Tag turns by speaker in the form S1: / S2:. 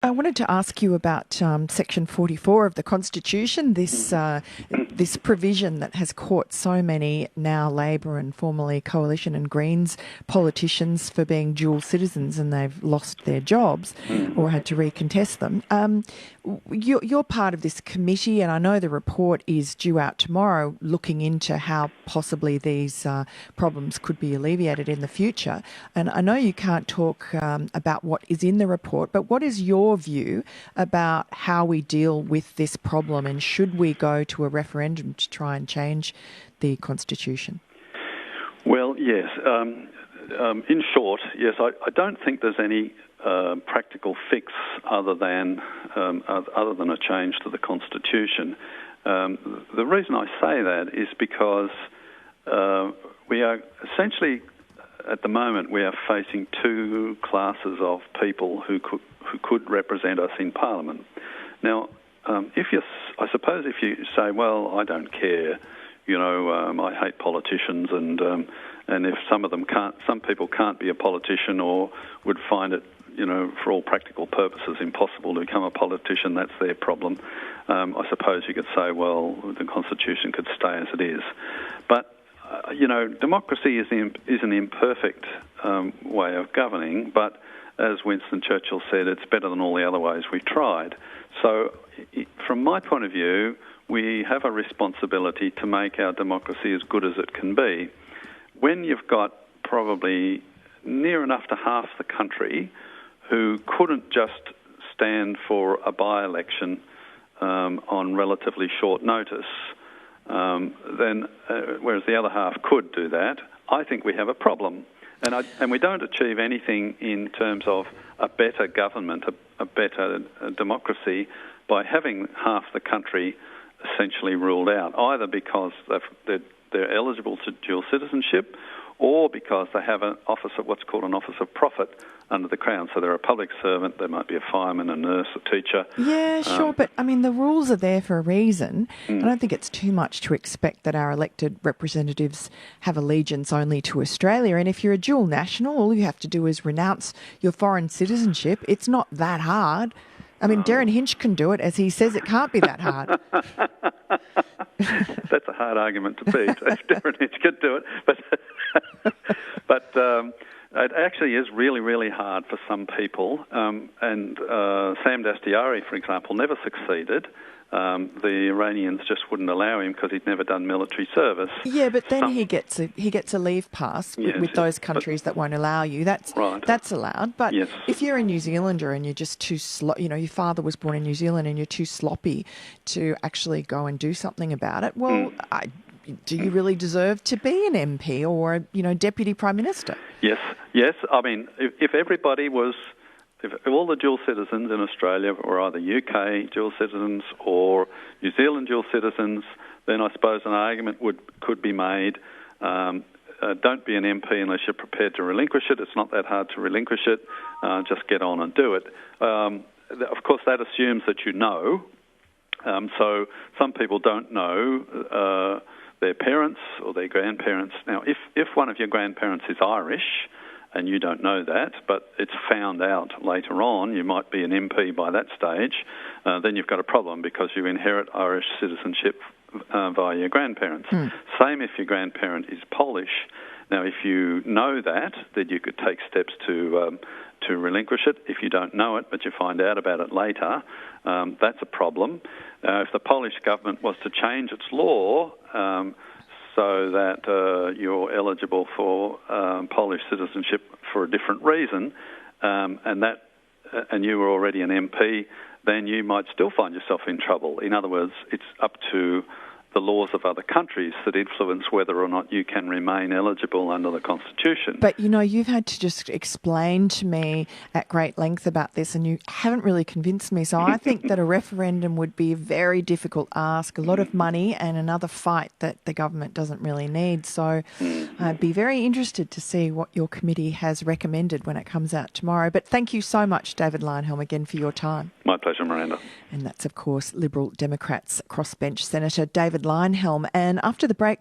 S1: I wanted to ask you about Section 44 of the Constitution, this provision that has caught so many now Labor and formerly Coalition and Greens politicians for being dual citizens, and they've lost their jobs or had to recontest them. You're part of this committee, and I know the report is due out tomorrow looking into how possibly these problems could be alleviated in the future. And I know you can't talk about what is in the report, but what is your view about how we deal with this problem, and should we go to a referendum to try and change the Constitution?
S2: Well, yes. In short, yes, I don't think there's any practical fix other than a change to the Constitution. The reason I say that is because we are essentially, at the moment, we are facing two classes of people who could represent us in Parliament. Now, I suppose if you say, well, I don't care, I hate politicians, and if some people can't be a politician or would find it, for all practical purposes, impossible to become a politician, that's their problem. I suppose you could say, well, the Constitution could stay as it is. But, democracy is an imperfect way of governing, but as Winston Churchill said, it's better than all the other ways we tried. So, from my point of view, we have a responsibility to make our democracy as good as it can be. When you've got probably near enough to half the country who couldn't just stand for a by-election on relatively short notice, whereas the other half could do that, I think we have a problem. And we don't achieve anything in terms of a better government, a better democracy, by having half the country essentially ruled out, either because they're eligible to dual citizenship or because they have what's called an office of profit under the Crown. So they're a public servant, they might be a fireman, a nurse, a teacher.
S1: Yeah, sure, but I mean, the rules are there for a reason. I don't think it's too much to expect that our elected representatives have allegiance only to Australia. And if you're a dual national, all you have to do is renounce your foreign citizenship. It's not that hard. I mean, Darren Hinch can do it, as he says it can't be that hard.
S2: That's a hard argument to beat, if Darren Hinch could do it. But it actually is really, really hard for some people. And Sam Dastyari, for example, never succeeded. The Iranians just wouldn't allow him because he'd never done military service.
S1: Yeah, but then he gets a leave pass with those countries that won't allow you. That's right. That's allowed. But if you're a New Zealander and you're just too your father was born in New Zealand and you're too sloppy to actually go and do something about it, well, do you really deserve to be an MP or Deputy Prime Minister? Yes.
S2: I mean, if everybody was. If all the dual citizens in Australia were either UK dual citizens or New Zealand dual citizens, then I suppose an argument could be made. Don't be an MP unless you're prepared to relinquish it. It's not that hard to relinquish it. Just get on and do it. Of course, that assumes that you know. So some people don't know their parents or their grandparents. Now, if one of your grandparents is Irish, and you don't know that, but it's found out later on, you might be an MP by that stage, then you've got a problem because you inherit Irish citizenship via your grandparents. Same if your grandparent is Polish. Now, if you know that, then you could take steps to relinquish it. If you don't know it, but you find out about it later, that's a problem. If the Polish government was to change its law so that you're eligible for Polish citizenship for a different reason, and you were already an MP, then you might still find yourself in trouble. In other words, it's up to the laws of other countries that influence whether or not you can remain eligible under the Constitution.
S1: But, you've had to just explain to me at great length about this, and you haven't really convinced me. So I think that a referendum would be a very difficult ask, a lot of money, and another fight that the government doesn't really need. So I'd be very interested to see what your committee has recommended when it comes out tomorrow. But thank you so much, David Leyonhjelm, again for your time.
S2: My pleasure, Miranda.
S1: And that's, of course, Liberal Democrats crossbench Senator David Leyonhjelm. And after the break,